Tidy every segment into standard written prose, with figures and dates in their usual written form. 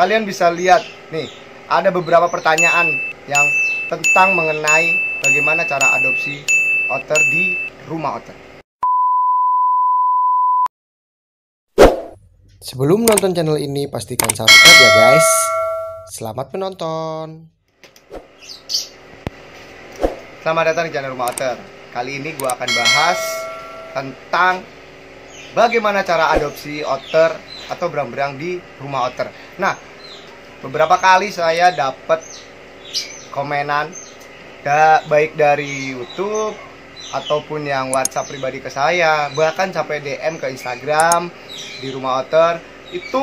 kalian bisa lihat nih, ada beberapa pertanyaan yang tentang mengenai bagaimana cara adopsi otter di rumah otter. Sebelum menonton channel ini, pastikan subscribe ya guys. Selamat menonton. Selamat datang di channel Rumah Otter. Kali ini gue akan bahas tentang bagaimana cara adopsi otter atau berang-berang di rumah otter. Nah, beberapa kali saya dapat komenan baik dari YouTube ataupun yang WhatsApp pribadi ke saya, bahkan sampai DM ke Instagram di rumah otter. Itu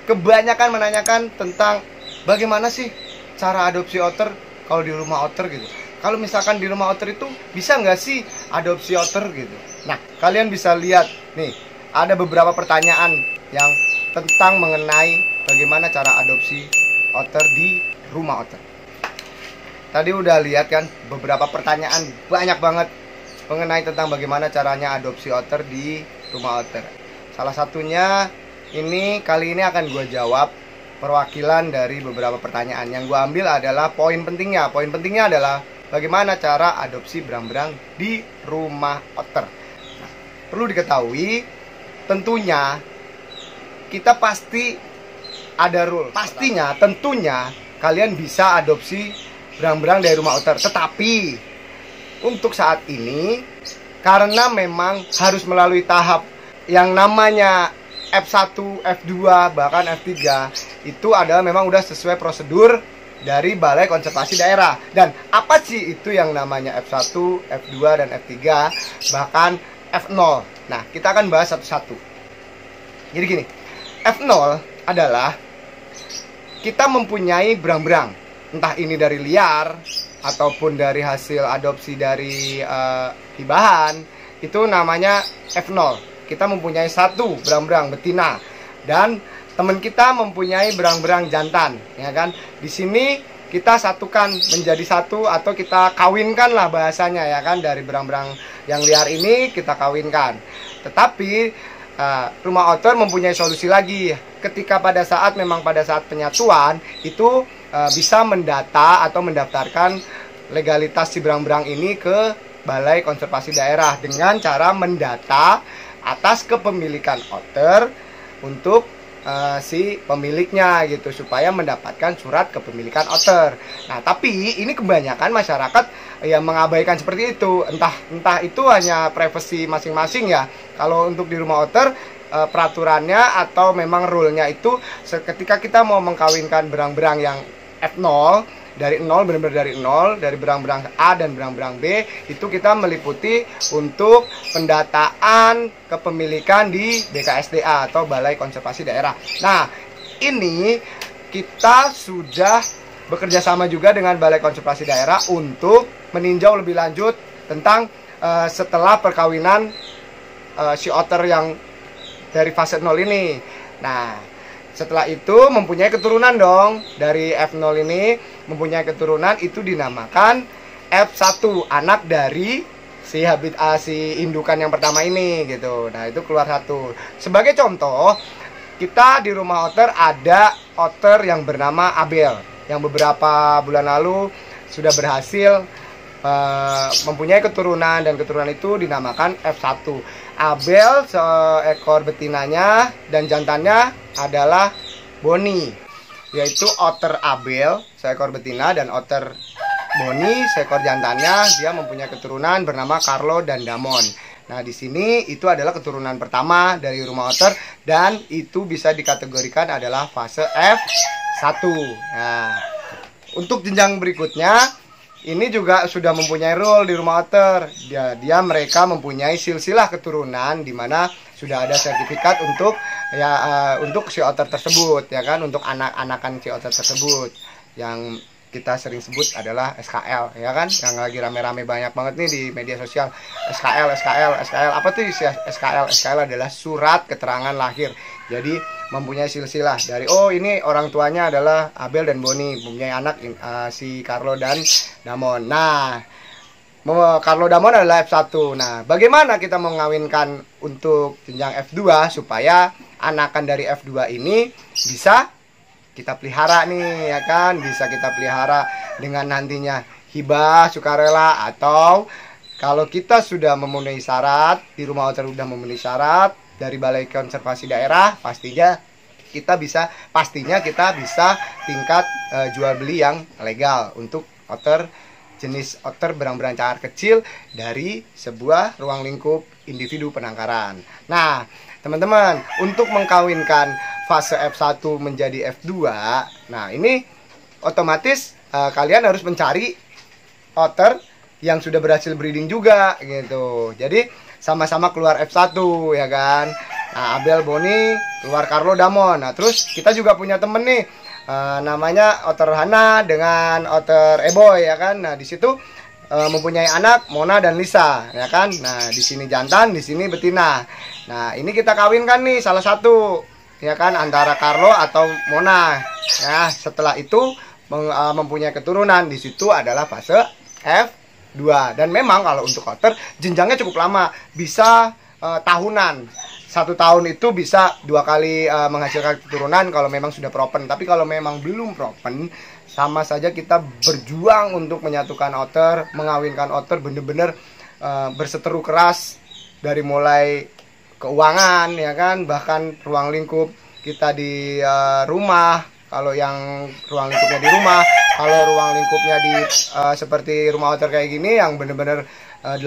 kebanyakan menanyakan tentang bagaimana sih cara adopsi otter kalau di rumah otter gitu. Kalau misalkan di rumah otter itu bisa nggak sih adopsi otter gitu. Nah, kalian bisa lihat nih, ada beberapa pertanyaan yang tentang mengenai bagaimana cara adopsi otter di rumah otter. Tadi udah lihat kan beberapa pertanyaan banyak banget mengenai tentang bagaimana caranya adopsi otter di rumah otter. Salah satunya ini kali ini akan gue jawab perwakilan dari beberapa pertanyaan. Yang gue ambil adalah poin pentingnya. Poin pentingnya adalah bagaimana cara adopsi berang-berang di rumah otter. Nah, perlu diketahui, tentunya kita pasti ada rule. Pastinya, tentunya kalian bisa adopsi berang-berang dari rumah otter. Tetapi untuk saat ini, karena memang harus melalui tahap yang namanya F1, F2, bahkan F3, itu adalah memang udah sesuai prosedur dari Balai Konservasi Daerah. Dan apa sih itu yang namanya F1, F2, dan F3, bahkan F0. Nah, kita akan bahas satu-satu. Jadi gini, F0 adalah kita mempunyai berang-berang, entah ini dari liar ataupun dari hasil adopsi dari hibahan, itu namanya F0. Kita mempunyai satu berang-berang betina dan teman kita mempunyai berang-berang jantan, ya kan? Di sini kita satukan menjadi satu atau kita kawinkan lah bahasanya, ya kan? Dari berang-berang yang liar ini kita kawinkan. Tetapi rumah otter mempunyai solusi lagi. Ketika pada saat penyatuan itu bisa mendata atau mendaftarkan legalitas si berang-berang ini ke Balai Konservasi Daerah dengan cara mendata atas kepemilikan otter untuk si pemiliknya gitu, supaya mendapatkan surat kepemilikan otter. Nah, tapi ini kebanyakan masyarakat yang mengabaikan seperti itu. Entah itu hanya privasi masing-masing ya. Kalau untuk di rumah otter peraturannya atau memang rule-nya itu ketika kita mau mengkawinkan berang-berang yang F0 dari 0, benar-benar dari 0, dari berang-berang A dan berang-berang B, itu kita meliputi untuk pendataan kepemilikan di BKSDA atau Balai Konservasi Daerah. Nah, ini kita sudah bekerja sama juga dengan Balai Konservasi Daerah untuk meninjau lebih lanjut tentang setelah perkawinan si otter yang dari fase 0 ini. Nah, setelah itu mempunyai keturunan dong. Dari F0 ini mempunyai keturunan, itu dinamakan F1, anak dari si indukan yang pertama ini gitu. Nah, itu keluar satu. Sebagai contoh, kita di rumah otter ada otter yang bernama Abel yang beberapa bulan lalu sudah berhasil mempunyai keturunan, dan keturunan itu dinamakan F1. Abel seekor betinanya dan jantannya adalah Boni, yaitu otter Abel seekor betina dan otter Boni seekor jantannya, dia mempunyai keturunan bernama Carlo dan Damon. Nah, di sini itu adalah keturunan pertama dari rumah otter dan itu bisa dikategorikan adalah fase F1. Nah, untuk jenjang berikutnya ini juga sudah mempunyai rule di rumah otter. Mereka mempunyai silsilah keturunan di mana sudah ada sertifikat untuk untuk si otter tersebut, ya kan, untuk anak-anakan si otter tersebut yang kita sering sebut adalah SKL, ya kan, yang lagi rame-rame banyak banget nih di media sosial. SKL apa tuh SKL? SKL adalah surat keterangan lahir. Jadi mempunyai silsilah dari ini orang tuanya adalah Abel dan Boni, mempunyai anak si Carlo dan Damon. Nah, Carlo Damon adalah F1. Nah, bagaimana kita mengawinkan untuk jenjang F2 supaya anakan dari F2 ini bisa kita pelihara nih ya kan, bisa kita pelihara dengan nantinya hibah sukarela, atau kalau kita sudah memenuhi syarat, di rumah otter sudah memenuhi syarat dari Balai Konservasi Daerah, pastinya kita bisa tingkat jual beli yang legal untuk otter jenis otter berang-berang cakar kecil dari sebuah ruang lingkup individu penangkaran. Nah, teman-teman, untuk mengkawinkan fase F1 menjadi F2, nah ini otomatis kalian harus mencari otter yang sudah berhasil breeding juga gitu. Jadi sama-sama keluar F1 ya kan. Nah, Abel Boni keluar Carlo Damon. Nah, terus kita juga punya temen nih, namanya Otter Hana dengan Otter Eboy ya kan. Nah, di situ mempunyai anak Mona dan Lisa ya kan. Nah, di sini jantan, di sini betina. Nah, ini kita kawinkan nih salah satu ya kan, antara Carlo atau Mona. Ya, setelah itu mempunyai keturunan, di situ adalah fase F2. Dan memang kalau untuk otter jenjangnya cukup lama, bisa tahunan. 1 tahun itu bisa 2 kali menghasilkan keturunan kalau memang sudah propen. Tapi kalau memang belum propen, sama saja kita berjuang untuk menyatukan otter, mengawinkan otter, bener-bener berseteru keras dari mulai keuangan ya kan, bahkan ruang lingkup kita di rumah. Kalau yang ruang lingkupnya di rumah, kalau ruang lingkupnya di seperti rumah otter kayak gini yang bener-bener 80%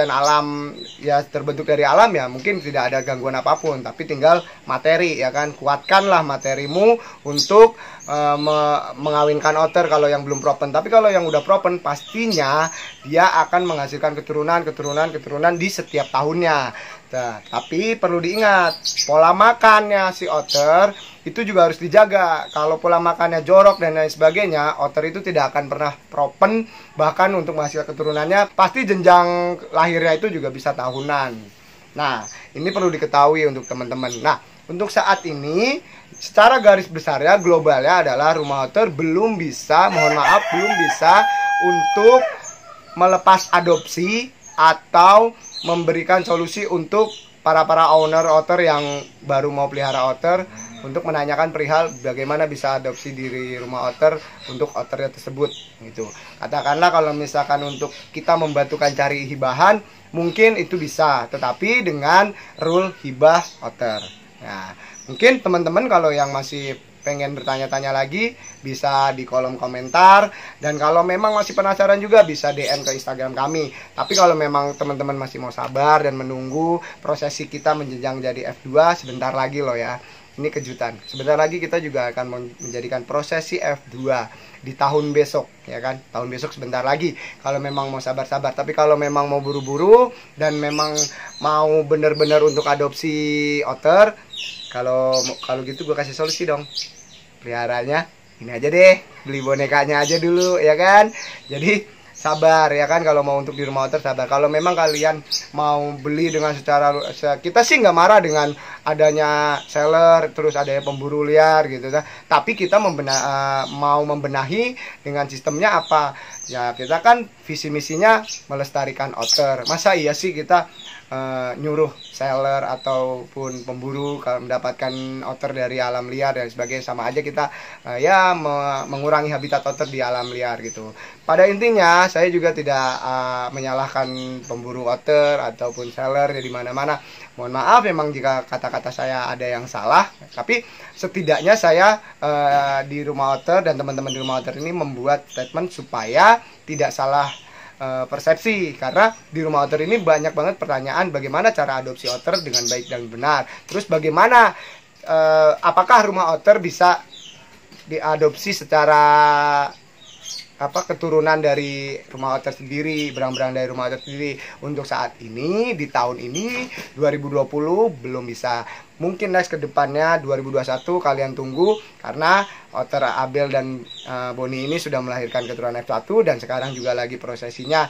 alam, ya terbentuk dari alam, ya mungkin tidak ada gangguan apapun, tapi tinggal materi ya kan. Kuatkanlah materimu untuk mengawinkan otter kalau yang belum propen. Tapi kalau yang udah propen, pastinya dia akan menghasilkan keturunan di setiap tahunnya. Nah, tapi perlu diingat, pola makannya si otter itu juga harus dijaga. Kalau pola makannya jorok dan lain sebagainya, otter itu tidak akan pernah propen. Bahkan untuk menghasilkan keturunannya, pasti jenjang lahirnya itu juga bisa tahunan. Nah, ini perlu diketahui untuk teman-teman. Nah, untuk saat ini, secara garis besarnya, globalnya adalah rumah otter belum bisa untuk melepas adopsi atau memberikan solusi untuk para owner otter yang baru mau pelihara otter, untuk menanyakan perihal bagaimana bisa adopsi di rumah otter untuk otternya tersebut gitu. Katakanlah kalau misalkan untuk kita membantukan cari hibahan, mungkin itu bisa, tetapi dengan rule hibah otter. Nah, mungkin teman-teman kalau yang masih pengen bertanya-tanya lagi, bisa di kolom komentar. Dan kalau memang masih penasaran juga, bisa DM ke Instagram kami. Tapi kalau memang teman-teman masih mau sabar dan menunggu prosesi kita menjenjang jadi F2, sebentar lagi loh ya. Ini kejutan. Sebentar lagi kita juga akan menjadikan prosesi F2 di tahun besok ya kan. Tahun besok sebentar lagi. Kalau memang mau sabar-sabar. Tapi kalau memang mau buru-buru dan memang mau benar-benar untuk adopsi otter, kalau gitu gue kasih solusi dong. Peliharanya ini aja deh, beli bonekanya aja dulu ya kan. Jadi sabar ya kan, kalau mau untuk di rumah otter sabar. Kalau memang kalian mau beli dengan secara, kita sih nggak marah dengan adanya seller terus adanya pemburu liar gitu kan. Tapi kita mau membenahi dengan sistemnya apa ya. Kita kan visi misinya melestarikan otter. Masa iya sih kita nyuruh seller ataupun pemburu kalau mendapatkan otter dari alam liar dan sebagainya. Sama aja kita mengurangi habitat otter di alam liar gitu. Pada intinya saya juga tidak menyalahkan pemburu otter ataupun seller di mana-mana. Mohon maaf memang jika kata-kata saya ada yang salah, tapi setidaknya saya di rumah otter dan teman-teman di rumah otter ini membuat statement supaya tidak salah persepsi. Karena di rumah otter ini banyak banget pertanyaan bagaimana cara adopsi otter dengan baik dan benar. Terus bagaimana apakah rumah otter bisa diadopsi secara keturunan dari rumah otter sendiri, berang-berang dari rumah otter sendiri. Untuk saat ini, di tahun ini 2020 belum bisa. Mungkin next ke depannya 2021 kalian tunggu, karena otter Abel dan Boni ini sudah melahirkan keturunan F1 dan sekarang juga lagi prosesinya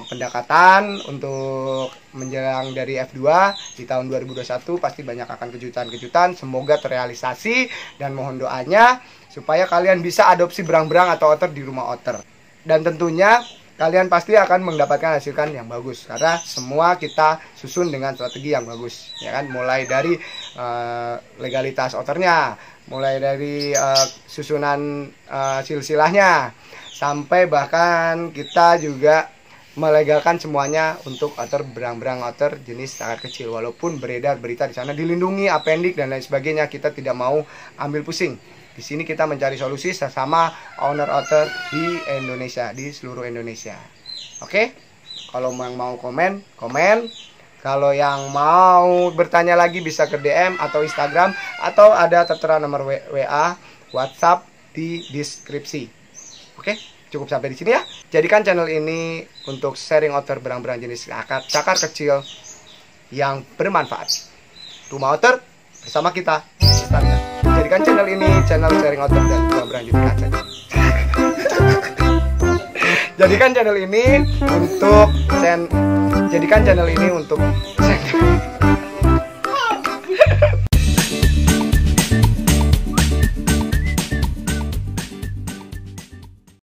pendekatan untuk menjelang dari F2 di tahun 2021. Pasti banyak akan kejutan-kejutan, semoga terrealisasi dan mohon doanya supaya kalian bisa adopsi berang-berang atau otter di rumah otter. Dan tentunya kalian pasti akan mendapatkan hasilkan yang bagus karena semua kita susun dengan strategi yang bagus, ya kan? Mulai dari legalitas outernya, mulai dari susunan silsilahnya, sampai bahkan kita juga melegalkan semuanya untuk outer berang-berang outer jenis sangat kecil. Walaupun beredar berita di sana dilindungi appendix dan lain sebagainya, kita tidak mau ambil pusing. Di sini kita mencari solusi sesama owner outer di Indonesia, di seluruh Indonesia. Oke? Kalau mau komen. Kalau yang mau bertanya lagi bisa ke DM atau Instagram, atau ada tertera nomor WA, WhatsApp di deskripsi. Oke? Cukup sampai di sini ya. Jadikan channel ini untuk sharing outer berang-berang jenis cakar kecil yang bermanfaat. Rumah Outer bersama kita. Jadikan channel ini channel sharing outer dan berang-berang jenis kaca. Jadikan channel ini untuk